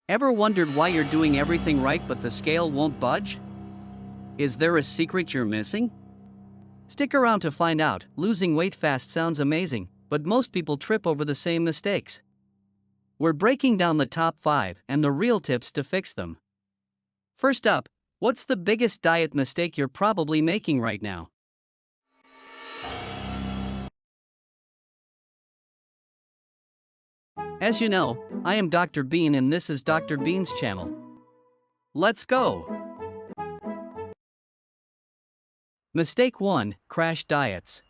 Ever wondered why you're doing everything right but the scale won't budge? Is there a secret you're missing? Stick around to find out. Losing weight fast sounds amazing, but most people trip over the same mistakes. We're breaking down the top 5 and the real tips to fix them. First up, what's the biggest diet mistake you're probably making right now? As you know, I am Dr. Bean and this is Dr. Bean's channel. Let's go! Mistake 1: Crash diets.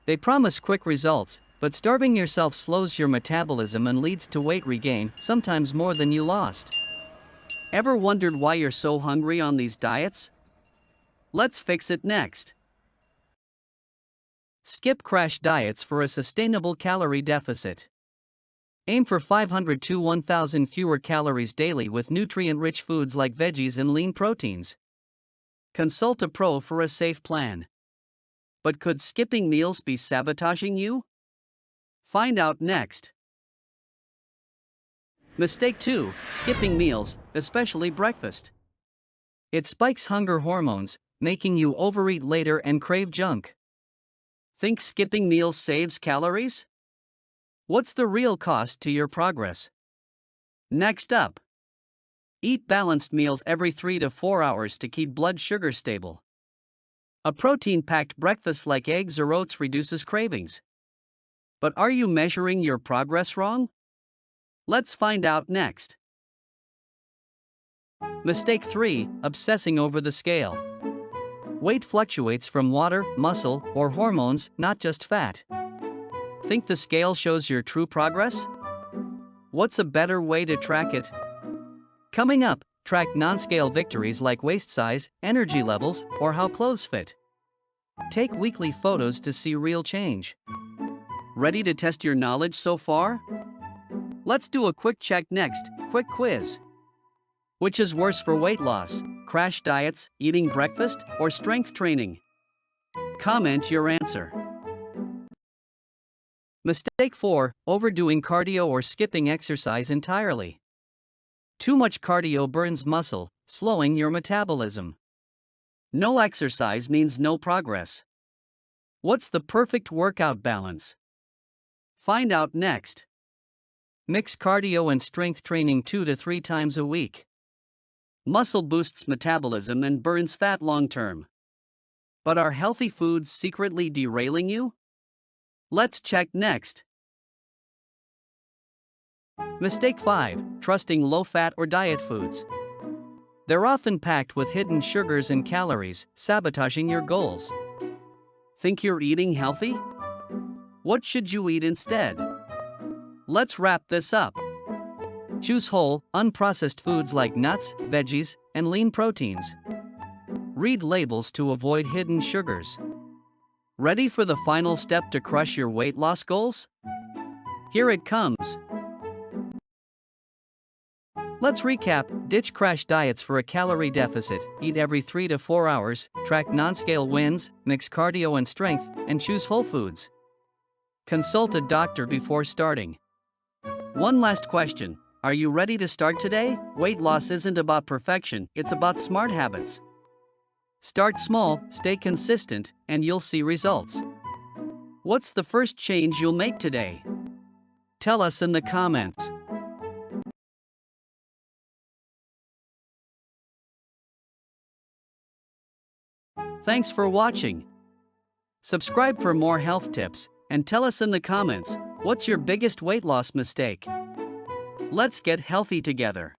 They promise quick results, but starving yourself slows your metabolism and leads to weight regain, sometimes more than you lost. Ever wondered why you're so hungry on these diets? Let's fix it next. Skip crash diets for a sustainable calorie deficit. Aim for 500 to 1,000 fewer calories daily with nutrient-rich foods like veggies and lean proteins. Consult a pro for a safe plan. But could skipping meals be sabotaging you? Find out next. Mistake 2: Skipping meals, especially breakfast. It spikes hunger hormones, making you overeat later and crave junk. Think skipping meals saves calories? What's the real cost to your progress? Next up. Eat balanced meals every 3 to 4 hours to keep blood sugar stable. A protein-packed breakfast like eggs or oats reduces cravings. But are you measuring your progress wrong? Let's find out next. Mistake 3: Obsessing over the scale. Weight fluctuates from water, muscle, or hormones, not just fat. Think the scale shows your true progress? What's a better way to track it? Coming up, track non-scale victories like waist size, energy levels, or how clothes fit. Take weekly photos to see real change. Ready to test your knowledge so far? Let's do a quick check next. Quick quiz. Which is worse for weight loss? Crash diets, eating breakfast, or strength training? Comment your answer. Mistake 4: Overdoing cardio or skipping exercise entirely. Too much cardio burns muscle, slowing your metabolism. No exercise means no progress. What's the perfect workout balance? Find out next. Mix cardio and strength training 2 to 3 times a week. Muscle boosts metabolism and burns fat long term. But are healthy foods secretly derailing you? Let's check next. Mistake 5: Trusting low-fat or diet foods. They're often packed with hidden sugars and calories, sabotaging your goals. Think you're eating healthy? What should you eat instead? Let's wrap this up. Choose whole, unprocessed foods like nuts, veggies, and lean proteins. Read labels to avoid hidden sugars. Ready for the final step to crush your weight loss goals? Here it comes. Let's recap. Ditch crash diets for a calorie deficit, eat every 3 to 4 hours, track non-scale wins, mix cardio and strength, and choose whole foods. Consult a doctor before starting. One last question. Are you ready to start today? Weight loss isn't about perfection, it's about smart habits. Start small, stay consistent, and you'll see results. What's the first change you'll make today? Tell us in the comments. Thanks for watching. Subscribe for more health tips, and tell us in the comments, what's your biggest weight loss mistake? Let's get healthy together.